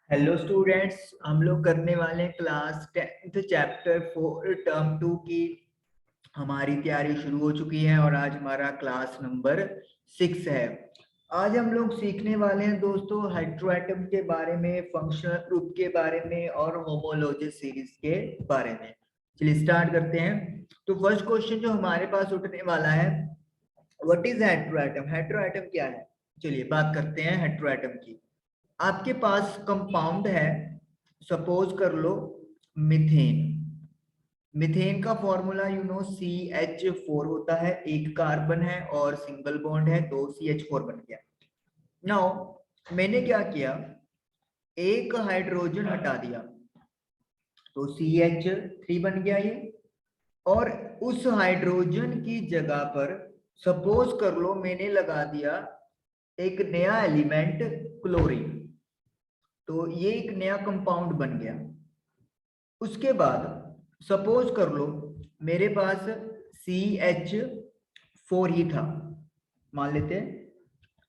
Hello students, हम लोग करने वाले हैं क्लास 10th चैप्टर 4 टर्म 2 की। हमारी तैयारी शुरू हो चुकी है और आज हमारा क्लास नंबर 6 है। आज हम लोग सीखने वाले हैं दोस्तों हेट्रोएटम के बारे में, फंक्शनल ग्रुप के बारे में और होमोलॉजी सीरीज के बारे में। चलिए स्टार्ट करते हैं। तो फर्स्ट क्वेश्चन जो हमारे पास उठने वाला है, व्हाट इज हेट्रोएटम? हेट्रोएटम क्या है? चलिए बात करते हैं हेट्रोएटम की। आपके पास कंपाउंड है, सपोज कर लो मिथेन। मिथेन का फॉर्मूला CH4 होता है, एक कार्बन है और सिंगल बॉन्ड है तो CH4 बन गया। नाउ मैंने क्या किया, एक हाइड्रोजन हटा दिया तो CH3 बन गया ये। और उस हाइड्रोजन की जगह पर सपोज कर लो मैंने लगा दिया एक नया एलिमेंट क्लोरीन, तो ये एक नया कंपाउंड बन गया। उसके बाद सपोज कर लो मेरे पास CH4 ही था, मान लेते हैं।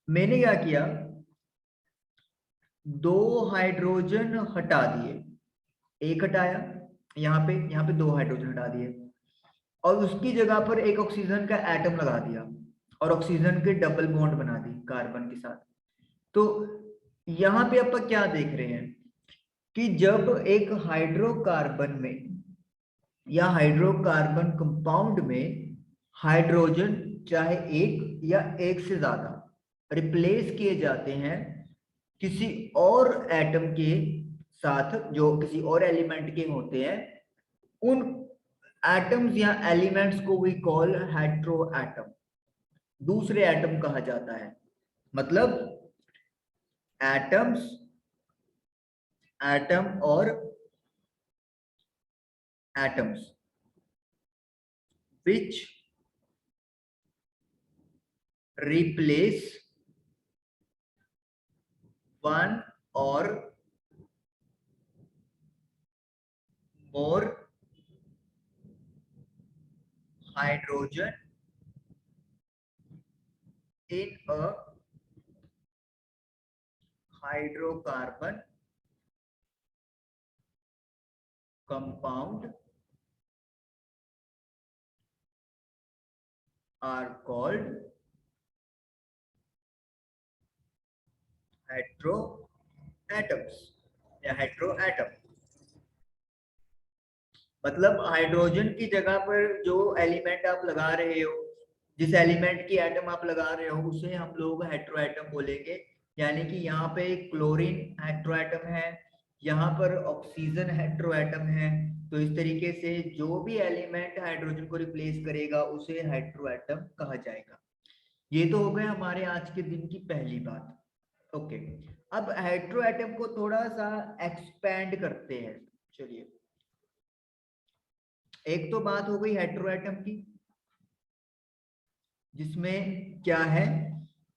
मैंने क्या किया, दो हाइड्रोजन हटा दिए, एक हटाया, यहाँ पे दो हाइड्रोजन हटा दिए और उसकी जगह पर एक ऑक्सीजन का एटम लगा दिया और ऑक्सीजन के डबल बॉन्ड बना दी कार्बन के साथ। तो यहाँ पे आप क्या देख रहे हैं कि जब एक हाइड्रोकार्बन में या हाइड्रोकार्बन कंपाउंड में हाइड्रोजन चाहे एक या एक से ज्यादा रिप्लेस किए जाते हैं किसी और एटम के साथ, जो किसी और एलिमेंट के होते हैं, उन एटम्स या एलिमेंट्स को वी कॉल हेट्रो एटम। दूसरे एटम कहा जाता है, मतलब एटम्स, एटम और atoms which replace one or more hydrogen in a hydrocarbon compound are called heteroatoms या हेट्रोएटम। मतलब हाइड्रोजन की जगह पर जो एलिमेंट आप लगा रहे हो, जिस एलिमेंट की एटम आप लगा रहे हो, उसे हम लोग हेट्रोएटम बोलेंगे। यानी कि यहाँ पे क्लोरीन हेट्रोएटम है, यहाँ पर ऑक्सीजन हेट्रोएटम है। तो इस तरीके से जो भी एलिमेंट हाइड्रोजन को रिप्लेस करेगा उसे हेट्रोएटम कहा जाएगा। ये तो हो गया हमारे आज के दिन की पहली बात। ओके, अब हेट्रोएटम को थोड़ा सा एक्सपेंड करते हैं। चलिए, एक तो बात हो गई हेट्रोएटम की, जिसमें क्या है,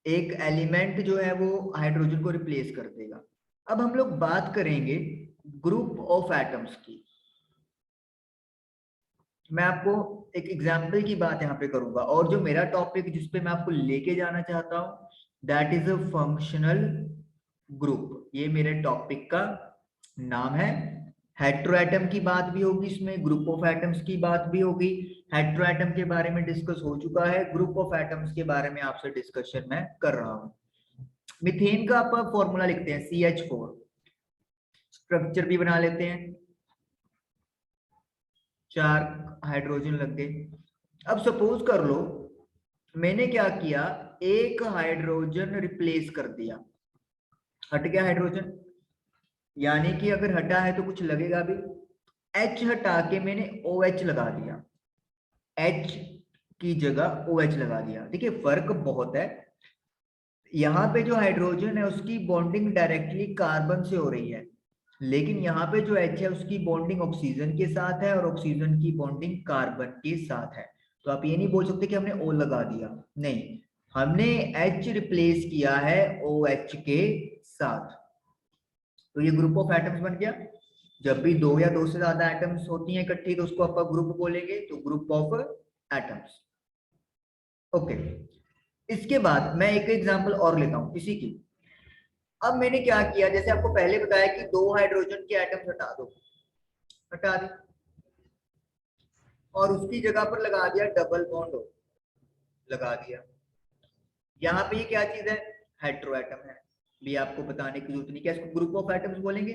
एक एलिमेंट जो है वो हाइड्रोजन को रिप्लेस कर देगा। अब हम लोग बात करेंगे ग्रुप ऑफ एटम्स की। मैं आपको एक एग्जाम्पल की बात यहाँ पे करूंगा, और जो मेरा टॉपिक जिस पे मैं आपको लेके जाना चाहता हूँ, that is a functional group. ये मेरे टॉपिक का नाम है। हेट्रोएटम की बात भी होगी इसमें, ग्रुप ऑफ एटम्स की बात भी होगी। हेट्रोएटम के बारे में डिस्कस हो चुका है, ग्रुप ऑफ एटम्स के बारे में आपसे डिस्कशन मैं कर रहा हूँ। मीथेन का आप फॉर्मूला लिखते हैं CH4, स्ट्रक्चर भी बना लेते हैं, 4 हाइड्रोजन लग गए। अब सपोज कर लो मैंने क्या किया, एक हाइड्रोजन रिप्लेस कर दिया, हट गया हाइड्रोजन। यानी कि अगर हटा है तो कुछ लगेगा भी। H हटा के मैंने OH लगा दिया, H की जगह OH लगा दिया। देखिए फर्क बहुत है। यहाँ पे जो हाइड्रोजन है उसकी बॉन्डिंग डायरेक्टली कार्बन से हो रही है, लेकिन यहाँ पे जो H है उसकी बॉन्डिंग ऑक्सीजन के साथ है और ऑक्सीजन की बॉन्डिंग कार्बन के साथ है। तो आप ये नहीं बोल सकते कि हमने O लगा दिया, नहीं, हमने H रिप्लेस किया है OH के साथ। तो ये ग्रुप ऑफ एटम्स बन गया। जब भी दो या दो से ज्यादा एटम्स होती हैं इकट्ठी तो उसको आप ग्रुप बोलेंगे, तो ग्रुप ऑफ एटम्स। ओके, इसके बाद मैं एक एग्जांपल और लेता हूं इसी की। अब मैंने क्या किया, जैसे आपको पहले बताया कि 2 हाइड्रोजन के एटम्स हटा दो, हटा दी, और उसकी जगह पर लगा दिया डबल बॉन्ड O, लगा दिया। यहाँ पे ये क्या चीज है, हेट्रो एटम है, भी आपको बताने की जरूरत नहीं। क्या इसको ग्रुप ऑफ एटम्स बोलेंगे?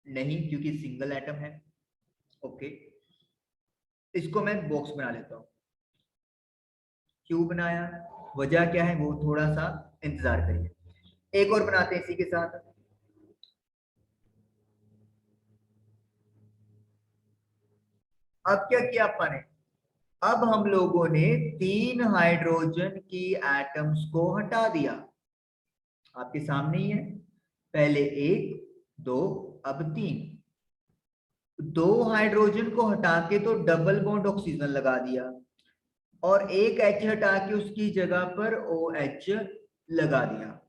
नहीं, क्योंकि सिंगल एटम है। ओके, इसको मैं बॉक्स बना लेता हूँ। क्यों बनाया, वजह क्या है, वो थोड़ा सा इंतजार करिए। एक और बनाते हैं इसी के साथ। अब क्या किया अपन ने, अब हम लोगों ने 3 हाइड्रोजन की एटम्स को हटा दिया, आपके सामने ही है। पहले 1 2, अब 3। 2 हाइड्रोजन को हटा के तो डबल बॉन्ड ऑक्सीजन लगा दिया, और एक H हटा के उसकी जगह पर OH लगा दिया,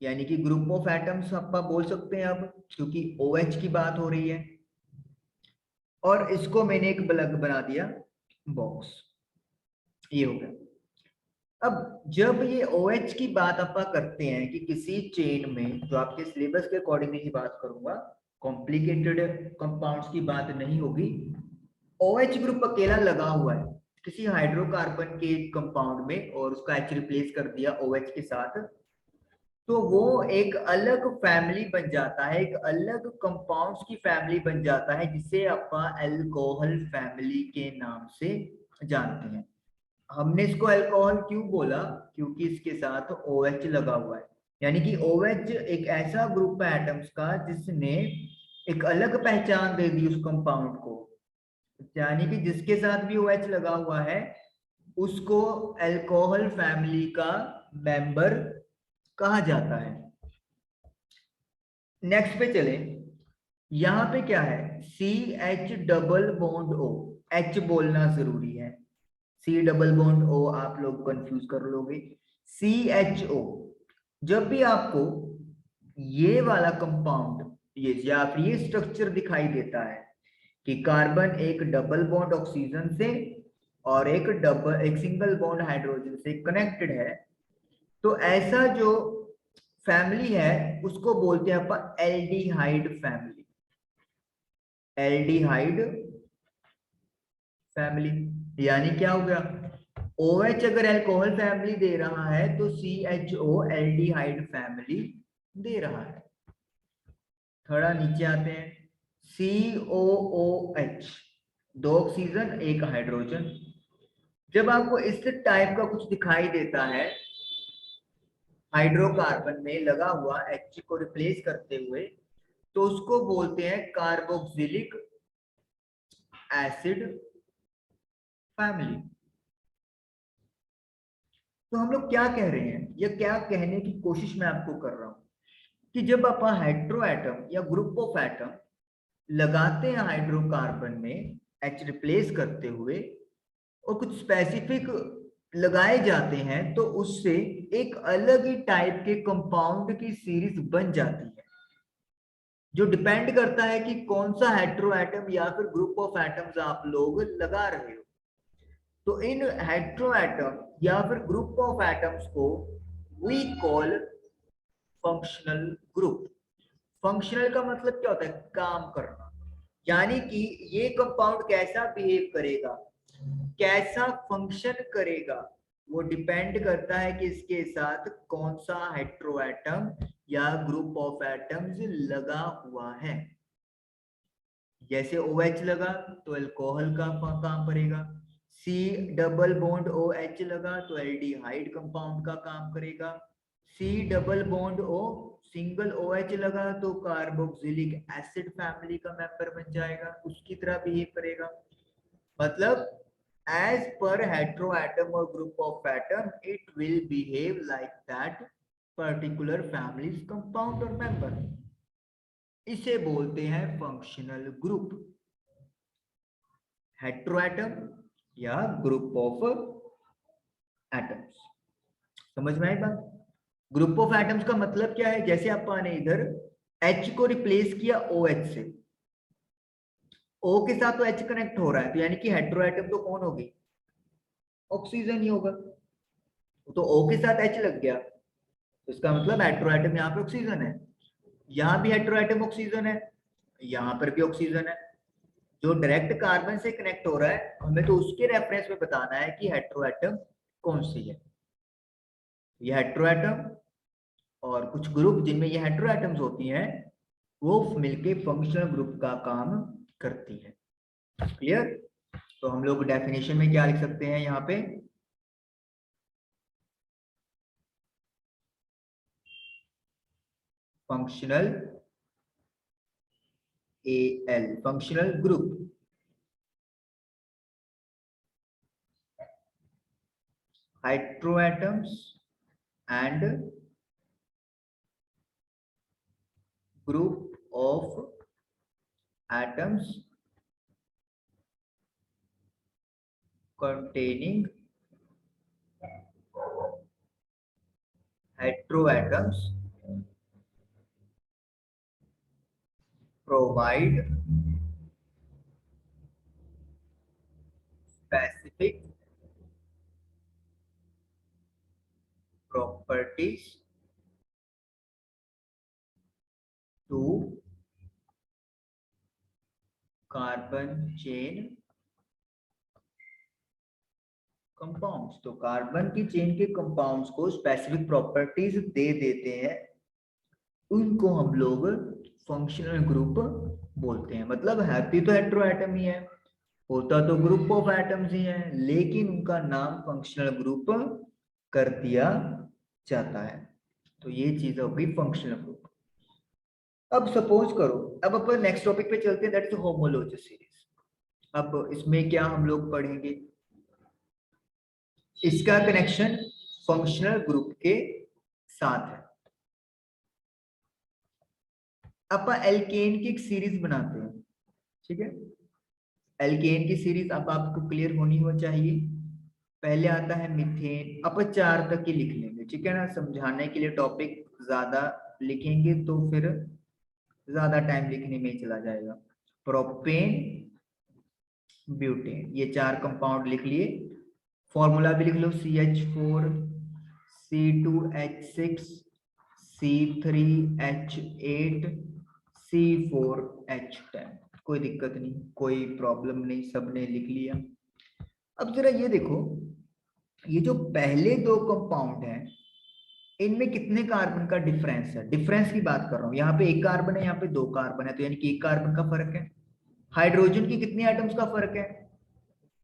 यानी कि ग्रुप ऑफ एटम्स आप बोल सकते हैं अब, क्योंकि OH की बात हो रही है। और इसको मैंने एक ब्लग बना दिया बॉक्स, ये हो गया। अब जब ये OH की बात आप करते हैं कि किसी चेन में, जो आपके सिलेबस के अकॉर्डिंगली ही बात करूंगा, कॉम्प्लिकेटेड कंपाउंड्स की बात नहीं होगी। OH ग्रुप अकेला लगा हुआ है किसी हाइड्रोकार्बन के कंपाउंड में, और उसका H रिप्लेस कर दिया OH के साथ, तो वो एक अलग फैमिली बन जाता है, एक अलग कंपाउंड्स की फैमिली बन जाता है, जिसे अपन अल्कोहल फैमिली के नाम से जानते हैं। हमने इसको अल्कोहल क्यों बोला, क्योंकि इसके साथ OH लगा हुआ है, यानी कि OH एक ऐसा ग्रुप है एटम्स का जिसने एक अलग पहचान दे दी उस कंपाउंड को, यानी कि जिसके साथ भी OH लगा हुआ है उसको अल्कोहल फैमिली का मेंबर कहा जाता है। नेक्स्ट पे चले, यहां पे क्या है, CH double bond O, H बोलना जरूरी है, C डबल बॉन्ड O आप लोग कंफ्यूज कर लोगे। CHO, जब भी आपको ये वाला कंपाउंड, ये या फिर ये स्ट्रक्चर दिखाई देता है कि कार्बन एक डबल बॉन्ड ऑक्सीजन से और एक सिंगल बॉन्ड हाइड्रोजन से कनेक्टेड है, तो ऐसा जो फैमिली है उसको बोलते हैं अपन एल्डिहाइड फैमिली, एल्डिहाइड फैमिली। यानी क्या हो गया, OH अगर अल्कोहल फैमिली दे रहा है तो CHO एल्डिहाइड फैमिली दे रहा है। थोड़ा नीचे आते हैं, COOH, 2 ऑक्सीजन 1 हाइड्रोजन। जब आपको इस टाइप का कुछ दिखाई देता है हाइड्रोकार्बन में लगा हुआ H को रिप्लेस करते हुए, तो उसको बोलते हैं कार्बोक्सिलिक एसिड फैमिली। तो हम लोग क्या कह रहे हैं, या क्या कहने की कोशिश मैं आपको कर रहा हूं, कि जब आप हाइड्रो एटम या ग्रुप ऑफ एटम लगाते हैं हाइड्रोकार्बन में H रिप्लेस करते हुए, और कुछ स्पेसिफिक लगाए जाते हैं, तो उससे एक अलग ही टाइप के कंपाउंड की सीरीज बन जाती है, जो डिपेंड करता है कि कौन सा हेट्रो एटम या फिर ग्रुप ऑफ एटम्स आप लोग लगा रहे हो। तो इन हेट्रो एटम या फिर ग्रुप ऑफ एटम्स को we call functional group. Functional का मतलब क्या होता है, काम करना, यानी कि ये कंपाउंड कैसा बिहेव करेगा, कैसा फंक्शन करेगा, वो डिपेंड करता है कि इसके साथ कौन सा हेट्रो एटम या ग्रुप ऑफ एटम्स लगा हुआ है। जैसे OH लगा तो अल्कोहल का काम करेगा, C डबल बॉन्ड OH लगा तो एल्डिहाइड कंपाउंड का काम करेगा, C double bond O single OH लगा तो कार्बोक्सिलिक एसिड फैमिली का मेंबर बन जाएगा, उसकी तरह बिहेव करेगा। मतलब as per heteroatom or group of atom it will behave like that particular family's compound or member, इसे बोलते हैं फंक्शनल ग्रुप, हेट्रोएटम या ग्रुप ऑफ एटम्स। समझ में आई बात? ग्रुप ऑफ एटम्स का मतलब क्या है, जैसे अपन ने इधर H को रिप्लेस किया OH से, O के साथ तो H कनेक्ट हो रहा है, तो यानी कि हेट्रोएटम तो कौन होगी, ऑक्सीजन ही होगा, तो O के साथ H लग गया, तो इसका मतलब हेटेरो एटम यहाँ पे ऑक्सीजन है, यहाँ भी हेटेरो एटम ऑक्सीजन है, यहाँ पर भी ऑक्सीजन है। जो डायरेक्ट कार्बन से कनेक्ट हो रहा है हमें तो उसके रेफरेंस में बताना है कि हेटेरो एटम कौन सी है। ये हेटेरो एटम और कुछ ग्रुप जिनमें ये हेटेरो एटम्स होती हैं वो मिलके फंक्शनल ग्रुप का काम करती है। क्लियर? तो हम लोग डेफिनेशन में क्या लिख सकते हैं यहाँ पे, functional L functional group heteroatoms and group of atoms containing heteroatoms provide specific properties to carbon chain compounds. तो कार्बन की चेन के कंपाउंड्स को स्पेसिफिक प्रॉपर्टीज दे देते हैं, उनको हम लोग फंक्शनल ग्रुप बोलते हैं। मतलब हैप्पी तो हेटेरो एटम ही है, होता तो ग्रुप ऑफ एटम्स ही है, लेकिन उनका नाम फंक्शनल ग्रुप कर दिया जाता है। तो ये चीज हो गई फंक्शनल ग्रुप। अब सपोज करो, अब अपन नेक्स्ट टॉपिक पे चलते हैं, दैट इज होमोलोगस सीरीज। अब इसमें क्या हम लोग पढ़ेंगे, इसका कनेक्शन फंक्शनल ग्रुप के साथ है। अपन एल्केन की एक सीरीज बनाते हैं, ठीक है। एल्केन की सीरीज अब आपको क्लियर होनी हो चाहिए। पहले आता है मीथेन, अपन 4 तक ही लिख लेंगे, ठीक है ना। समझाने के लिए टॉपिक ज्यादा लिखेंगे तो फिर ज्यादा टाइम लिखने में ही चला जाएगा। प्रोपेन, ब्यूटेन, ये 4 कंपाउंड लिख लिए। फॉर्मूला भी लिख लो, CH4 C2H6 C3H8 C4H10। कोई दिक्कत नहीं, कोई प्रॉब्लम नहीं, सबने लिख लिया। अब जरा ये देखो, ये जो पहले 2 कंपाउंड हैं इनमें कितने कार्बन का डिफरेंस है। डिफरेंस की बात कर रहा हूं, यहाँ पे 1 कार्बन है, यहाँ पे 2 कार्बन है, तो यानी कि 1 कार्बन का फर्क है। हाइड्रोजन की कितने एटम्स का फर्क है,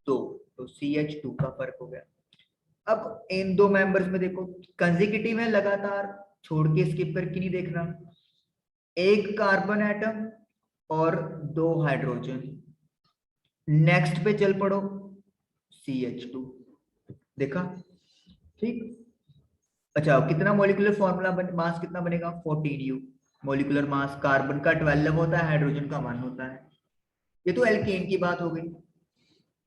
2, तो CH2 का फर्क हो गया। अब इन 2 मेंबर्स में देखो कंसेक्यूटिव है, लगातार, छोड़ के स्किप करके नहीं देखना। 1 कार्बन एटम और 2 हाइड्रोजन। नेक्स्ट पे चल पड़ो, CH2, देखा, ठीक। अच्छा, कितना मोलिकुलर फॉर्मूला मास कितना बनेगा, 14U। मोलिकुलर मास कार्बन का 12 होता है, हाइड्रोजन का 1 होता है। ये तो एल्केन की बात हो गई।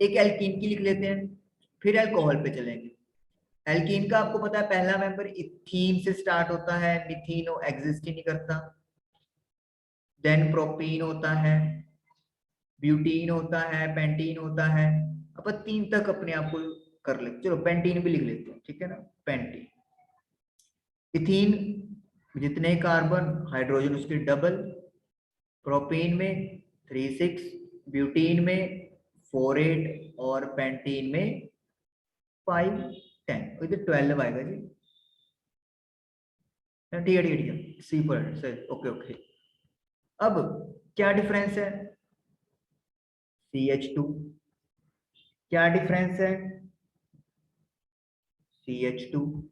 एक एल्कीन की लिख लेते हैं, फिर अल्कोहल पे चलेंगे। एल्कीन का आपको पता है पहला मेंबर इथीन से स्टार्ट होता है, मिथीन एग्जिस्ट ही नहीं करता। देन प्रोपीन होता है, ब्यूटीन होता है, पेंटीन होता है। अब 3 तक अपने आप को कर ले, चलो पेंटीन भी लिख लेते हैं, ठीक है ना। पेंटीन, इथीन जितने कार्बन, हाइड्रोजन उसके डबल। प्रोपेन में 3 6, ब्यूटीन में 4 8 और पेंटीन में 5 10, इधर 12 आएगा जी। ठीक है ठीक है ठीक है, सी पर सही, ओके ओके। अब क्या डिफरेंस है, CH2, क्या डिफरेंस है, CH2,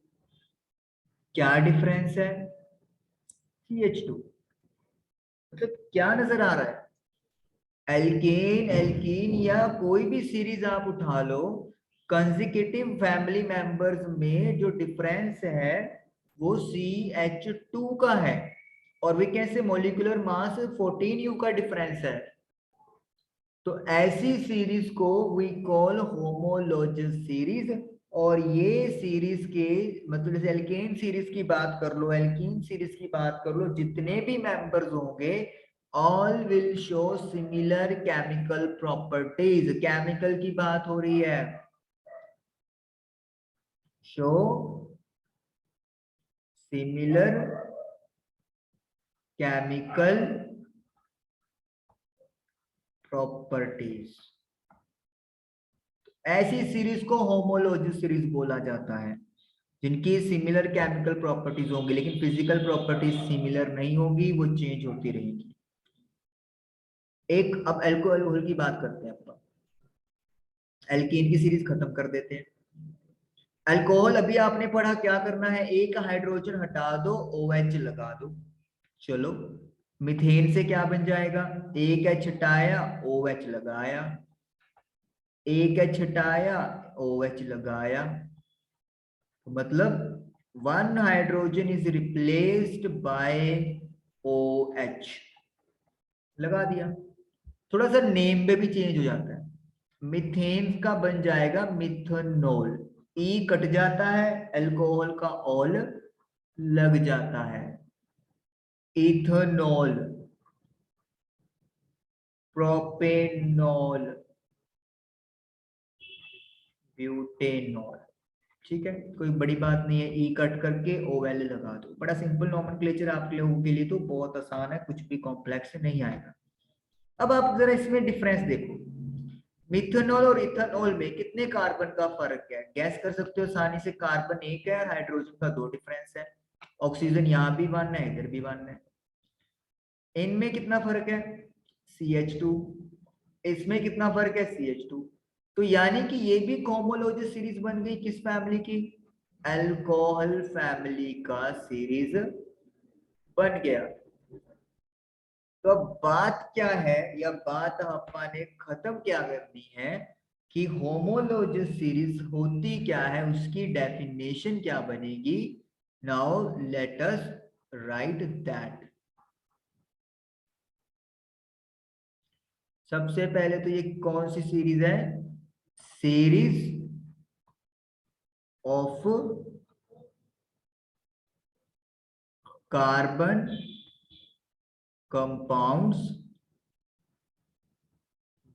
क्या डिफरेंस है, CH2। मतलब क्या नजर आ रहा है, एल्केन एल्कीन या कोई भी सीरीज आप उठा लो, कंसेक्यूटिव फैमिली मेंबर्स में जो डिफरेंस है वो CH2 का है, और वे कैसे, मोलिकुलर मास 14U का डिफरेंस है। तो ऐसी सीरीज को वी कॉल होमोलोगस सीरीज। और ये सीरीज के मतलब जैसे एल्केन सीरीज की बात कर लो, एल्कीन सीरीज की बात कर लो, जितने भी मेंबर्स होंगे all will show similar chemical properties. Chemical की बात हो रही है, शो सिमिलर केमिकल प्रॉपर्टीज, ऐसी सीरीज को होमोलॉजी सीरीज बोला जाता है जिनकी सिमिलर केमिकल प्रॉपर्टीज होंगी लेकिन फिजिकल प्रॉपर्टीज सिमिलर नहीं होगी, वो चेंज होती रहेगी। एक अब अल्कोहल की बात करते हैं अपन, एल्कीन की सीरीज खत्म कर देते हैं। अल्कोहल अभी आपने पढ़ा क्या करना है, एक हाइड्रोजन हटा दो, OH लगा दो। चलो मीथेन से क्या बन जाएगा, एक H हटाया OH लगाया, एक H हटाया OH लगाया, मतलब one hydrogen is replaced by OH लगा दिया। थोड़ा सा नेम में भी चेंज हो जाता है, मीथेन का बन जाएगा मिथनॉल, ई कट जाता है, अल्कोहल का ऑल लग जाता है, इथेनॉल, प्रोपेनॉल, ब्यूटेनॉल। ठीक है, कोई बड़ी बात नहीं है, ई कट करके OL लगा दो, बड़ा सिंपल नॉमेनक्लेचर आप लोगों के लिए तो बहुत आसान है, कुछ भी कॉम्प्लेक्स नहीं आएगा। अब आप जरा इसमें डिफरेंस देखो, मिथेनॉल और इथेनॉल में कितने कार्बन का फर्क है, गैस कर सकते हो आसानी से, कार्बन एक है, हाइड्रोजन का 2 डिफरेंस है, ऑक्सीजन यहाँ भी 1 है, इधर भी 1 है। इनमें कितना फर्क है, CH2, इसमें कितना फर्क है, CH2। तो यानी कि ये भी होमोलॉजी सीरीज बन गई किस फैमिली की, अल्कोहल फैमिली का सीरीज बन गया। तो अब बात क्या है, या बात अपने खत्म क्या करनी है कि होमोलॉजी सीरीज होती क्या है, उसकी डेफिनेशन क्या बनेगी। Now let us right that. सबसे पहले तो ये कौन सी सीरीज है, series of carbon compounds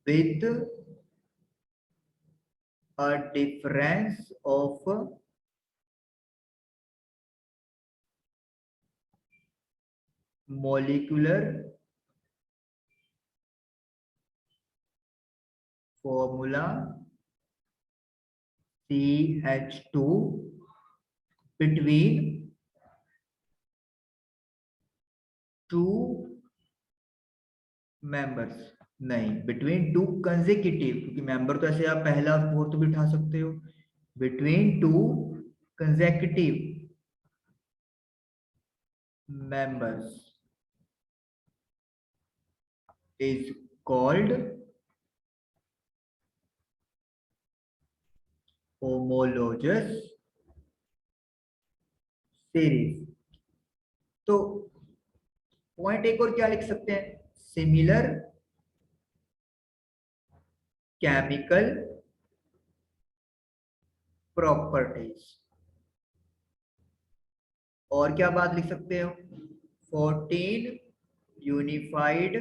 with a difference of molecular formula CH2 between two members, नहीं बिटवीन टू कंसेक्यूटिव, क्योंकि मेंबर तो ऐसे आप पहला फोर्थ भी उठा सकते हो, between two consecutive members is called homologous series। तो पॉइंट एक और क्या लिख सकते हैं, सिमिलर केमिकल प्रॉपर्टीज, और क्या बात लिख सकते हो, 14 unified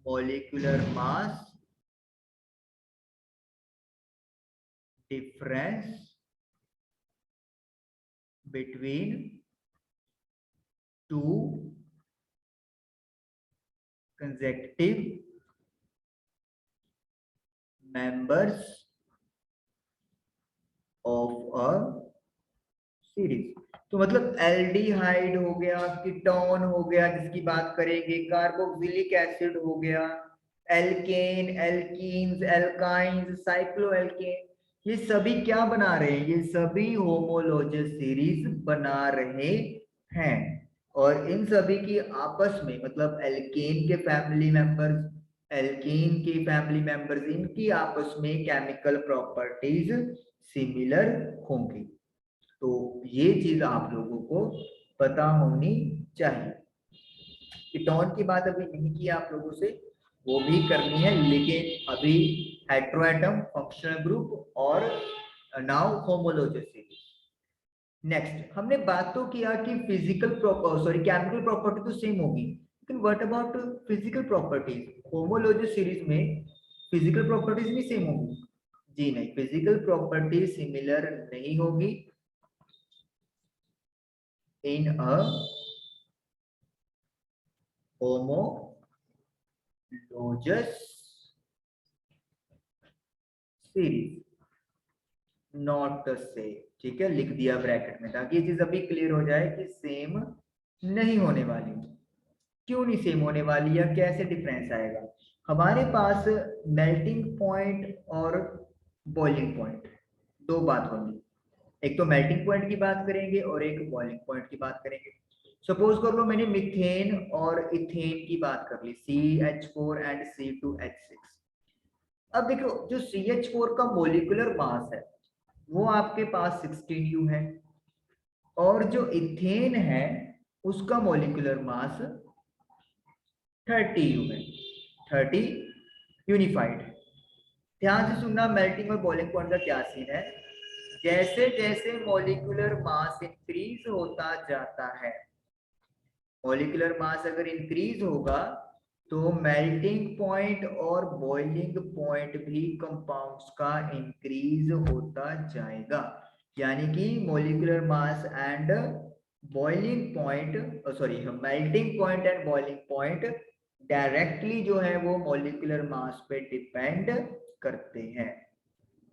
molecular mass difference between two consecutive members of a series. तो मतलब एल्डिहाइड हो गया, कीटोन हो गया जिसकी बात करेंगे, कार्बोक्सिलिक एसिड हो गया, एल्केन, एल्कीन्स, एल्काइंस, साइक्लोएल्केन, ये सभी क्या बना रहे हैं, ये सभी होमोलॉजस सीरीज बना रहे हैं। और इन सभी की आपस में मतलब एल्केन के फैमिली मेंबर्स, एल्कीन की फैमिली मेंबर्स, इनकी आपस में केमिकल प्रॉपर्टीज सिमिलर होंगी। तो ये चीज आप लोगों को पता होनी चाहिए। कीटोन की बात अभी नहीं की आप लोगों से, वो भी करनी है, लेकिन अभी हेटेरोएटम, फंक्शनल ग्रुप और नाउ होमोलॉजस सीरीज। नेक्स्ट हमने बात तो किया कि फिजिकल केमिकल प्रॉपर्टी तो सेम होगी, लेकिन what about physical properties, homologous series में फिजिकल प्रॉपर्टीज भी सेम होगी, जी नहीं, फिजिकल प्रॉपर्टी सिमिलर नहीं होगी। in a homologous series not the same. ठीक है, लिख दिया ब्रैकेट में ताकि ये चीज अभी क्लियर हो जाए कि सेम नहीं होने वाली। क्यों नहीं सेम होने वाली या कैसे डिफरेंस आएगा? हमारे पास मेल्टिंग पॉइंट और बॉइलिंग पॉइंट दो बात होंगी। एक तो मेल्टिंग पॉइंट की बात करेंगे और एक बॉइलिंग पॉइंट की बात करेंगे। सपोज कर लो मैंने मीथेन और इथेन की बात कर ली, CH4 एंड C2H6। अब देखो जो CH4 का मोलिकुलर मास है वो आपके पास 16U है, और जो इथेन है उसका मोलिकुलर मास 30U है, 30 यूनिफाइड। ध्यान से सुनना, मेल्टिंग और बॉइलिंग पॉइंट का क्या सीन है। जैसे जैसे मॉलिक्यूलर मास इंक्रीज होता जाता है, मॉलिक्यूलर मास अगर इंक्रीज होगा तो मेल्टिंग पॉइंट और बॉइलिंग पॉइंट भी कंपाउंड्स का इंक्रीज होता जाएगा। यानी कि molecular mass and boiling point, sorry melting point and boiling point directly जो है वो मॉलिक्यूलर मास पे डिपेंड करते हैं।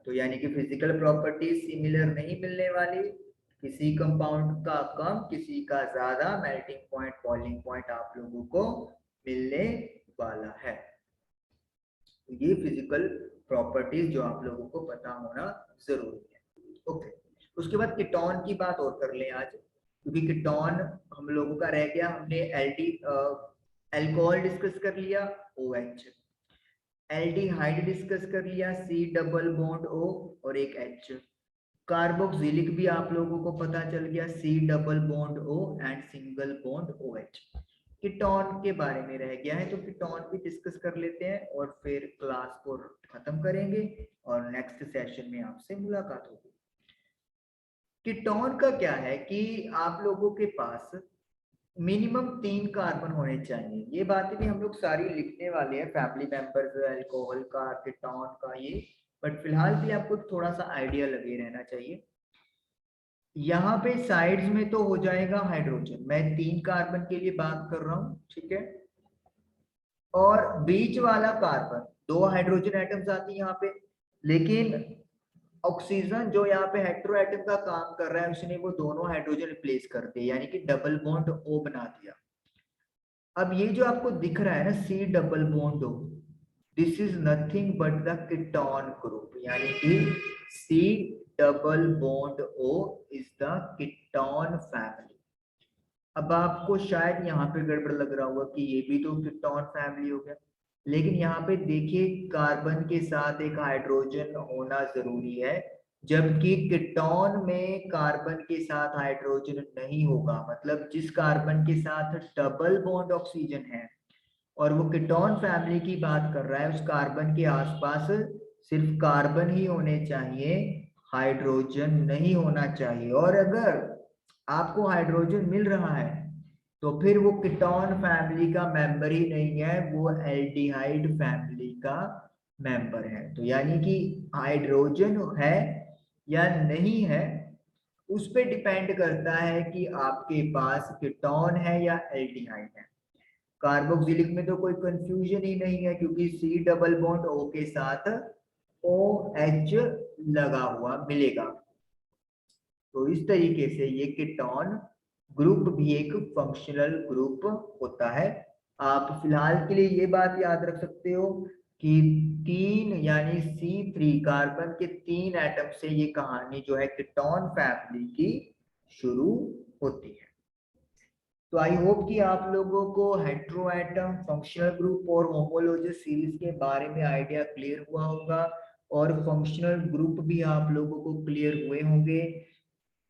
तो यानी कि फिजिकल प्रॉपर्टीज सिमिलर नहीं मिलने वाली, किसी कंपाउंड का कम किसी का ज्यादा मेल्टिंग पॉइंट बॉइलिंग पॉइंट आप लोगों को मिलने वाला है। तो ये फिजिकल प्रॉपर्टीज जो आप लोगों को पता होना जरूरी है। ओके, उसके बाद कीटोन की बात और कर लें आज, क्योंकि कीटोन हम लोगों का रह गया। हमने अल्कोहल डिस्कस कर लिया, OH, एल्डिहाइड डिस्कस कर लिया, C डबल बॉन्ड O और एक H, कार्बोक्सिलिक भी आप लोगों को पता चल गया, C double bond O and single bond OH। Ketone के बारे में रह गया है, तो कीटोन भी डिस्कस कर लेते हैं और फिर क्लास को खत्म करेंगे और नेक्स्ट सेशन में आपसे मुलाकात होगी। कीटोन का क्या है कि आप लोगों के पास मिनिमम 3 कार्बन होने चाहिए। ये बातें भी हम लोग सारी लिखने वाले हैं, फैमिली मेंबर्स, अल्कोहल का, कीटोन का, ये बट फिलहाल भी आपको थोड़ा सा आइडिया लगे रहना चाहिए। यहाँ पे साइड्स में तो हो जाएगा हाइड्रोजन, मैं 3 कार्बन के लिए बात कर रहा हूँ, ठीक है। और बीच वाला कार्बन 2 हाइड्रोजन एटम्स आती है यहाँ पे, लेकिन ऑक्सीजन जो यहाँ पे हेटेरो एटम का काम कर रहा है उसने वो दोनों हाइड्रोजन रिप्लेस कर दिए, यानी कि डबल बॉन्ड O बना दिया। अब ये जो आपको दिख रहा है ना C double bond O, this is nothing but the ketone group, यानी कि C double bond O is the ketone family. अब आपको शायद यहाँ पे गड़बड़ लग रहा होगा कि ये भी तो कीटोन फैमिली हो गया, लेकिन यहाँ पे देखिए कार्बन के साथ एक हाइड्रोजन होना जरूरी है, जबकि कीटोन में कार्बन के साथ हाइड्रोजन नहीं होगा। मतलब जिस कार्बन के साथ डबल बॉन्ड ऑक्सीजन है और वो कीटोन फैमिली की बात कर रहा है, उस कार्बन के आसपास सिर्फ कार्बन ही होने चाहिए, हाइड्रोजन नहीं होना चाहिए। और अगर आपको हाइड्रोजन मिल रहा है तो फिर वो कीटोन फैमिली का मेंबर ही नहीं है, वो एल्डिहाइड फैमिली का मेंबर है। तो यानी कि हाइड्रोजन है या नहीं है उस पे डिपेंड करता है कि आपके पास कीटोन है या एल्डिहाइड है। कार्बोक्सिलिक में तो कोई कंफ्यूजन ही नहीं है, क्योंकि C डबल बॉन्ड O के साथ OH लगा हुआ मिलेगा। तो इस तरीके से ये कीटोन ग्रुप भी एक फंक्शनल ग्रुप होता है। आप फिलहाल के लिए ये बात याद रख सकते हो कि 3 यानी C3 कार्बन के 3 एटम से ये कहानी जो है कीटोन फैमिली की शुरू होती है। तो आई होप कि आप लोगों को हेटेरो एटम, फंक्शनल ग्रुप और होमोलॉजिस सीरीज के बारे में आइडिया क्लियर हुआ होगा, और फंक्शनल ग्रुप भी आप लोगों को क्लियर हुए होंगे।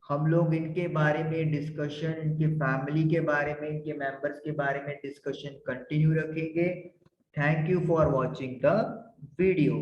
हम लोग इनके बारे में डिस्कशन, इनके फैमिली के बारे में, इनके मेंबर्स के बारे में डिस्कशन कंटिन्यू रखेंगे। Thank you for watching the video.